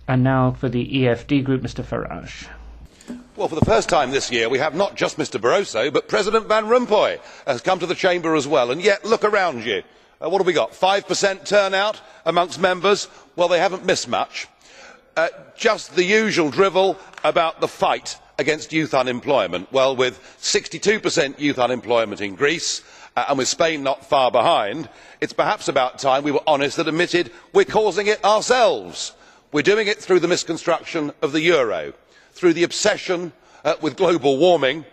And now for the EFD group, Mr. Farage. Well, for the first time this year, we have not just Mr. Barroso, but President Van Rompuy has come to the chamber as well. And yet, look around you. What have we got? 5% turnout amongst members? Well, they haven't missed much. Just the usual drivel about the fight against youth unemployment. Well, with 62% youth unemployment in Greece, and with Spain not far behind, it's perhaps about time we were honest and admitted we're causing it ourselves. We're doing it through the misconstruction of the euro, through the obsession with global warming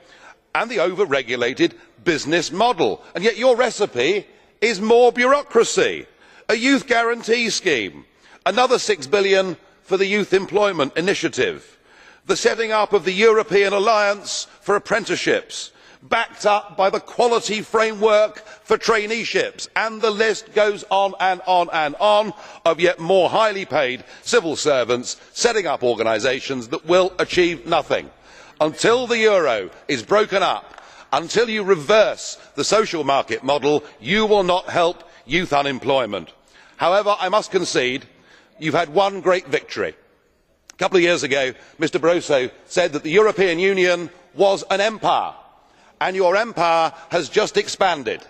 and the over-regulated business model. And yet your recipe is more bureaucracy, a youth guarantee scheme, another 6 billion for the Youth Employment Initiative, the setting up of the European Alliance for Apprenticeships, backed up by the Quality Framework for Traineeships, and the list goes on and on and on of yet more highly paid civil servants setting up organisations that will achieve nothing. Until the euro is broken up, until you reverse the social market model, you will not help youth unemployment. However, I must concede you have had one great victory. A couple of years ago, Mr. Barroso said that the European Union was an empire, and your empire has just expanded.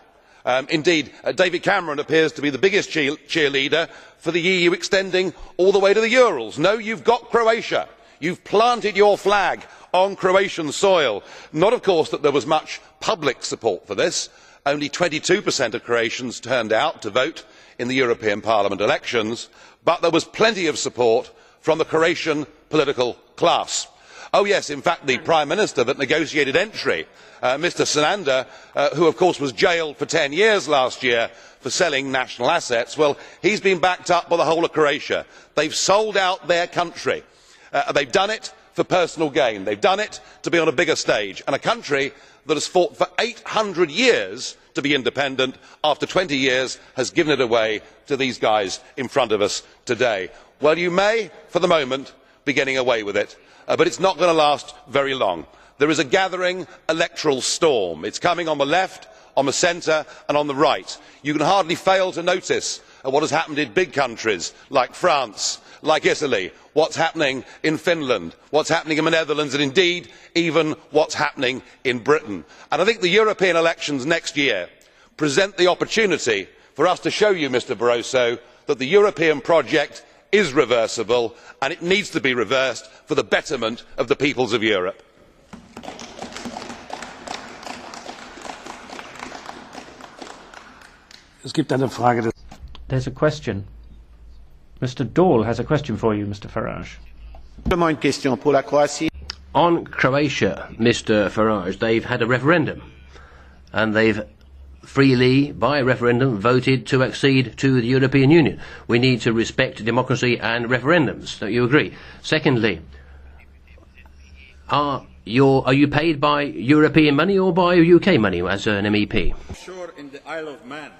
Indeed, David Cameron appears to be the biggest cheerleader for the EU extending all the way to the Urals. No, you have got Croatia. You have planted your flag on Croatian soil. Not, of course, that there was much public support for this. Only 22% of Croatians turned out to vote in the European Parliament elections, but there was plenty of support from the Croatian political class. Oh yes, in fact the Prime Minister that negotiated entry, Mr Sanader, who of course was jailed for 10 years last year for selling national assets, well, he has been backed up by the whole of Croatia. They have sold out their country. They have done it for personal gain. They have done it to be on a bigger stage. And a country that has fought for 800 years to be independent, after 20 years, has given it away to these guys in front of us today. Well, you may, for the moment, be getting away with it, but it is not going to last very long. There is a gathering electoral storm. It is coming on the left, on the centre and on the right. You can hardly fail to notice what has happened in big countries like France, like Italy, what is happening in Finland, what is happening in the Netherlands, and indeed even what is happening in Britain. And I think the European elections next year present the opportunity for us to show you, Mr Barroso, that the European project is reversible, and it needs to be reversed for the betterment of the peoples of Europe. There's a question. Mr. DAUL has a question for you, Mr. Farage. On Croatia, Mr. Farage, they've had a referendum, and they've freely, by referendum, voted to accede to the European Union. We need to respect democracy and referendums. Don't you agree? Secondly, are you paid by European money or by UK money as an MEP? Sure, in the Isle of Man.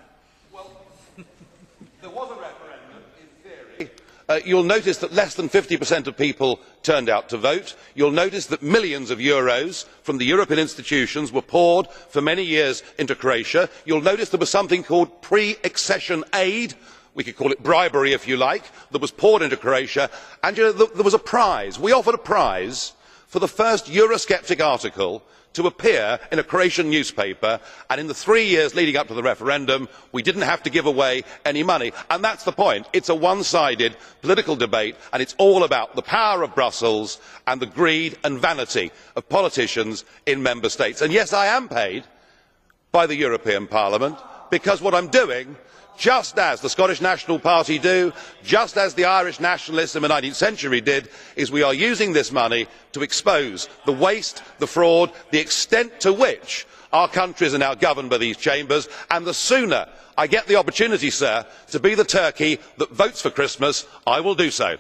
Well, there was a referendum in theory. You will notice that less than 50% of people turned out to vote. You will notice that millions of euros from the European institutions were poured for many years into Croatia. You will notice there was something called pre-accession aid, we could call it bribery if you like, that was poured into Croatia, and there was a prize. We offered a prize for the first Eurosceptic article to appear in a Croatian newspaper, and in the 3 years leading up to the referendum we did not have to give away any money. And that is the point. It is a one-sided political debate, and it is all about the power of Brussels and the greed and vanity of politicians in member states. And yes, I am paid by the European Parliament, because what I am doing, just as the Scottish National Party do, just as the Irish nationalists in the 19th century did, is we are using this money to expose the waste, the fraud, the extent to which our countries are now governed by these chambers. And the sooner I get the opportunity, sir, to be the turkey that votes for Christmas, I will do so.